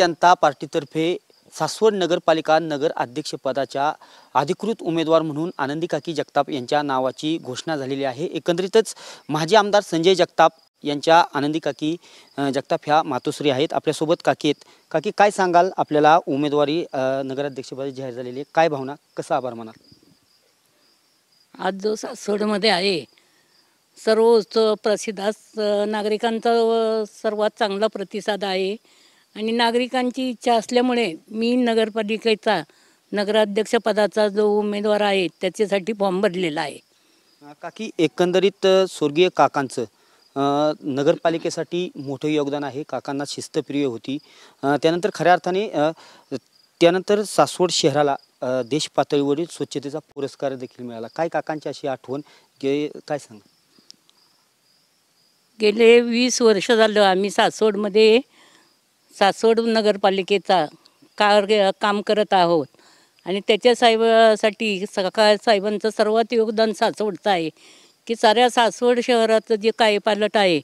जनता पार्टीतर्फे सासवड नगरपालिका नगर अध्यक्षपदाच्या अधिकृत उमेदवार म्हणून आनंदी काकी जगताप यांच्या नावाची घोषणा झालेली आहे। एकंदरीतच माजी आमदार संजय जगताप यांच्या आनंदी काकी जगताप ह्या मातोश्री आहेत। आपल्यासोबत काकी आहेत। काकी, काय सांगाल? आपल्याला उमेदवारी नगराध्यक्षपदी जाहीर झालेली आहे, काय भावना, कसा आभार मानाल? आज जो सासवडमध्ये आहे सर्व प्रसिद्ध नागरिकांचा सर्वात चांगला प्रतिसाद आहे आणि नागरिकांची इच्छा असल्यामुळे मी नगरपालिकेचा नगराध्यक्षपदाचा जो उमेदवार आहे त्याच्यासाठी फॉर्म भरलेला आहे। काकी, एकंदरीत स्वर्गीय काकांचं नगरपालिकेसाठी मोठं योगदान आहे। काकांना शिस्तप्रिय होती, त्यानंतर खऱ्या अर्थाने त्यानंतर सासवड शहराला देश पातळीवरील स्वच्छतेचा पुरस्कार देखील मिळाला। काय काकांची अशी आठवण, काय सांग? गेले 20 वर्ष झालं आम्ही सासवडमध्ये सासवड नगरपालिकेचा काम करत आहोत आणि त्याच्या साहेबासाठी साहेबांचं सर्वात योगदान सासवडचं आहे की साऱ्या सासवड शहराचं जे कायपालट आहे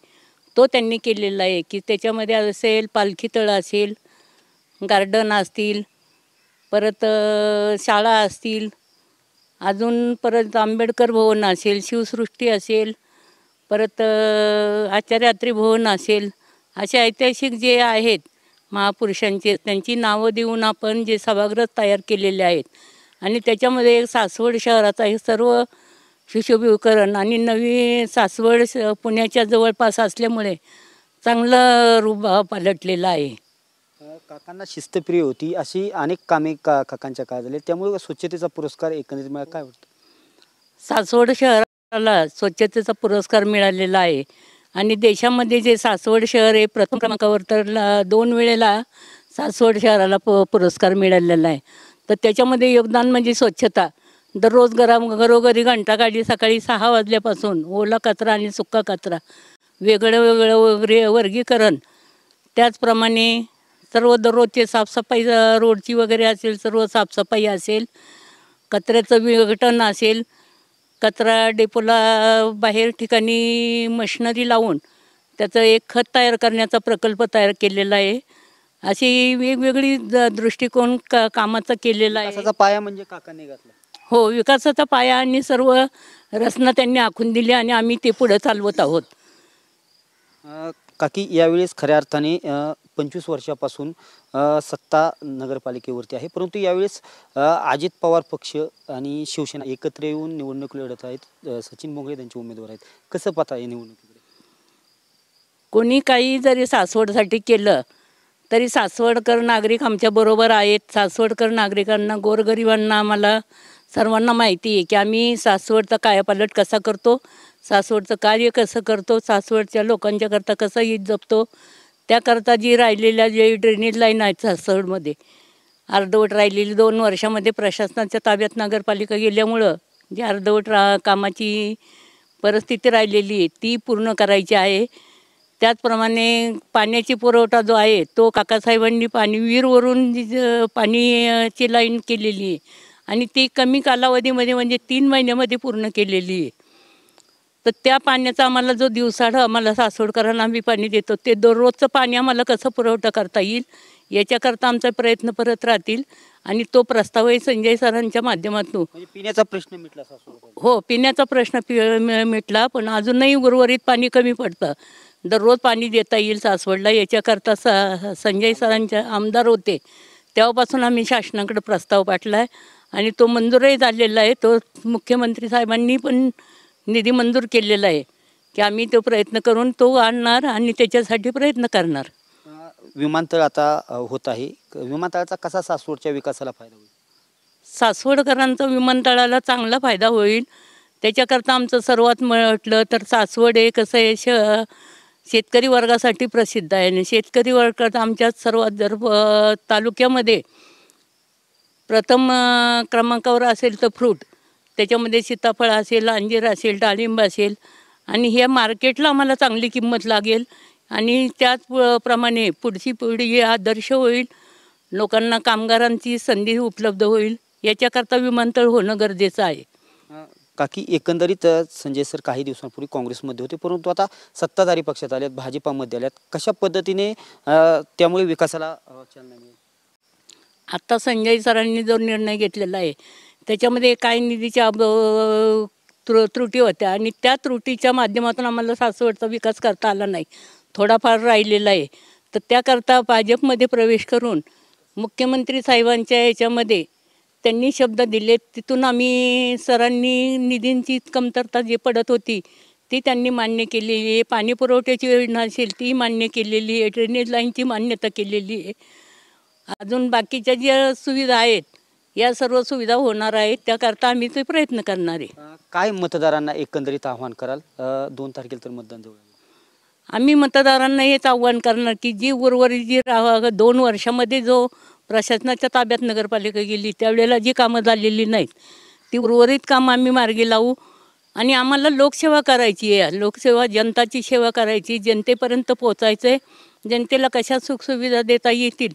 तो त्यांनी केलेला आहे की त्याच्यामध्ये असेल पालखी तळं असेल, गार्डन असतील, परत शाळा असतील, अजून परत आंबेडकर भवन असेल, शिवसृष्टी असेल, परत आचार्यात्री भवन असेल, असे ऐतिहासिक जे आहेत महापुरुषांचे त्यांची नावं देऊन आपण जे सभागृह तयार केलेले आहेत आणि त्याच्यामध्ये सासवड शहराचा हे सर्व सुशोभीकरण आणि नवी सासवड पुण्याच्या जवळपास असल्यामुळे चांगलं रूप पालटलेलं आहे। काकांना शिस्तप्रिय होती, अशी अनेक कामे काकांच्या काळात झाली, त्यामुळे स्वच्छतेचा पुरस्कार एकंदरीत मला काय वाटतं? सासवड शहराला स्वच्छतेचा पुरस्कार मिळालेला आहे आणि देशामध्ये जे सासवड शहर आहे प्रथम क्रमांकावर, तर 2 वेळेला सासवड शहराला पुरस्कार मिळालेला आहे। तर त्याच्यामध्ये योगदान म्हणजे स्वच्छता। दररोज घरोघरी घंटागाडी सकाळी 6 वाजल्यापासून ओला कचरा आणि सुका कचरा वेगळं वर्गीकरण, त्याचप्रमाणे सर्व दररोजचे साफसफाई, रोडची वगैरे असेल सर्व साफसफाई असेल, कचऱ्याचं विघटन असेल, कचरा डेपोला बाहेर ठिकाणी मशिनरी लावून त्याचं एक खत तयार करण्याचा प्रकल्प तयार केलेला आहे। अशी वेगवेगळी दृष्टिकोन कामाचा केलेला आहे। विकासाचा पाया म्हणजे काकांनी घातला। हो, विकासाचा पाया आणि सर्व रचना त्यांनी आखून दिली आणि आम्ही ते पुढे चालवत आहोत। काकी, यावेळेस खऱ्या अर्थाने 25 वर्षापासून सत्ता नगरपालिकेवरती आहे, परंतु यावेळेस अजित पवार पक्ष आणि शिवसेना एकत्र येऊन निवडणूक लढत आहेत। सचिन मोगळे त्यांचे उमेदवार आहेत, कसं पाहता आहे निवडणुकीकडे? कोणी काही जरी सासवडसाठी केलं तरी सासवडकर नागरिक आमच्या बरोबर आहेत। सासवडकर नागरिकांना, गोरगरिबांना, आम्हाला सर्वांना माहिती आहे की आम्ही सासवडचा कायापालट कसा करतो, सासवडचं कार्य कसं करतो, सासवडच्या लोकांच्याकरता कसं हित जपतो। त्याकरता जी राहिलेल्या जे ड्रेनेज लाईन आहेत सासवडमध्ये अर्धवट राहिलेली 2 वर्षामध्ये प्रशासनाच्या ताब्यात नगरपालिका गेल्यामुळं जी अर्धवट कामाची परिस्थिती राहिलेली आहे ती पूर्ण करायची आहे। त्याचप्रमाणे पाण्याची पुरवठा जो आहे तो काकासाहेबांनी विहीरवरून पाणीची लाईन केलेली आहे आणि ती कमी कालावधीमध्ये म्हणजे 3 महिन्यामध्ये पूर्ण केलेली आहे। तर त्या पाण्याचा आम्हाला जो दिवसाढं आम्हाला सासवडकरांना आम्ही पाणी देतो ते दररोजचं पाणी आम्हाला कसं पुरवठा करता येईल याच्याकरता आमचा प्रयत्न परत राहतील आणि तो प्रस्तावही संजय सरांच्या माध्यमातून पिण्याचा प्रश्न मिटला सासवड? हो, पिण्याचा प्रश्न मिटला, पण अजूनही उर्वरित पाणी कमी पडतं। दररोज पाणी देता येईल सासवडला याच्याकरता संजय सरांचे आमदार होते तेव्हापासून आम्ही शासनाकडे प्रस्ताव पाठला आहे आणि तो मंजूरही झालेला आहे। तो मुख्यमंत्री साहेबांनी पण निधी मंजूर केलेला आहे की आम्ही तो प्रयत्न करून तो आणणार आणि त्याच्यासाठी प्रयत्न करणार। विमानतळ आता होत आहे, विमानतळाचा कसा सासवडच्या विकासाला फायदा होईल? सासवडकरांचा विमानतळाला चांगला फायदा होईल। त्याच्याकरता आमचं सर्वात म्हटलं तर सासवड हे कसं आहे शेतकरी वर्गासाठी प्रसिद्ध आहे आणि शेतकरी वर्गात आमच्या सर्वात तालुक्यामध्ये प्रथम क्रमांकावर असेल तर फ्रूट, त्याच्यामध्ये सीताफळ असेल, अंजीर असेल, डाळिंब असेल आणि ह्या मार्केटला आम्हाला चांगली किंमत लागेल आणि त्याचप्रमाणे पुढची पिढी आदर्श होईल, लोकांना कामगारांची संधी उपलब्ध होईल, याच्याकरता विमानतळ होणं गरजेचं आहे। काकी एकंदरीत संजय सर काही दिवसांपूर्वी काँग्रेसमध्ये होते, परंतु आता सत्ताधारी पक्षात आलेत, भाजपामध्ये आल्यात. कशा पद्धतीने त्यामुळे विकासाला चालना मिळेल? आत्ता संजय सरांनी जो निर्णय घेतलेला आहे त्याच्यामध्ये काही निधीच्या त्रुटी होत्या आणि त्या त्रुटीच्या माध्यमातून आम्हाला सासवडचा विकास करता आला नाही, थोडाफार राहिलेला आहे. तर त्याकरता भाजपमध्ये प्रवेश करून मुख्यमंत्री साहेबांच्या याच्यामध्ये त्यांनी शब्द दिले, तिथून आम्ही सरांनी निधींची कमतरता जी पडत होती ती त्यांनी मान्य केलेली आहे. पाणी पुरवठ्याची योजना असेल ती मान्य केलेली आहे, ड्रेनेज लाईनची मान्यता केलेली आहे. अजून बाकीच्या ज्या सुविधा आहेत या सर्व सुविधा होणार आहेत, त्याकरता आम्ही ते प्रयत्न करणार आहे. काय मतदारांना एकंदरीत आव्हान कराल? 2 तारखेला तर मतदान जवळ आहे. आम्ही मतदारांना हेच आव्हान करणार की जी उर्वरित जी 2 वर्षामध्ये जो प्रशासनाच्या ताब्यात नगरपालिका गेली त्यावेळेला जी कामं झालेली नाहीत ती उर्वरित कामं आम्ही मार्गी लावू. आणि आम्हाला लोकसेवा करायची आहे, लोकसेवा जनताची सेवा करायची, जनतेपर्यंत पोचायचं आहे. जनतेला कशा सुखसुविधा देता येतील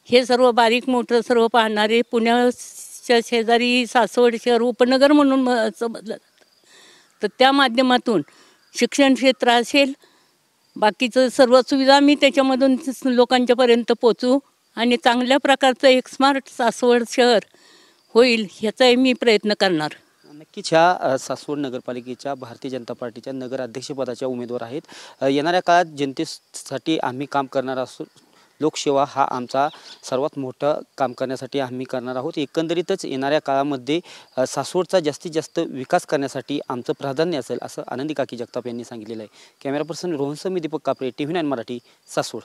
हे सर्व बारीक मोठं सर्व पाहणारे. पुण्याच्या शेजारी सासवड शहर उपनगर म्हणून समजलं जातं. तर त्या माध्यमातून शिक्षण क्षेत्र असेल, बाकीचं सर्व सुविधा आम्ही त्याच्यामधून लोकांच्यापर्यंत पोचू आणि चांगल्या प्रकारचं एक स्मार्ट सासवड शहर होईल ह्याचाही मी प्रयत्न करणार. नक्कीच ह्या सासवड नगरपालिकेच्या भारतीय जनता पार्टीच्या नगराध्यक्षपदाच्या उमेदवार आहेत. येणाऱ्या काळात जनतेसाठी आम्ही काम करणार असू, लोकसेवा हा आमचा सर्वात मोठं काम करण्यासाठी आम्ही करणार आहोत. एकंदरीतच येणाऱ्या काळामध्ये सासवडचा जास्तीत जास्त विकास करण्यासाठी आमचं प्राधान्य असेल असं आनंदी काकी जगताप यांनी सांगितलेलं आहे. कॅमेरा पर्सन रोहनसह मी दीपक कापरे, TV9 मराठी, सासवड.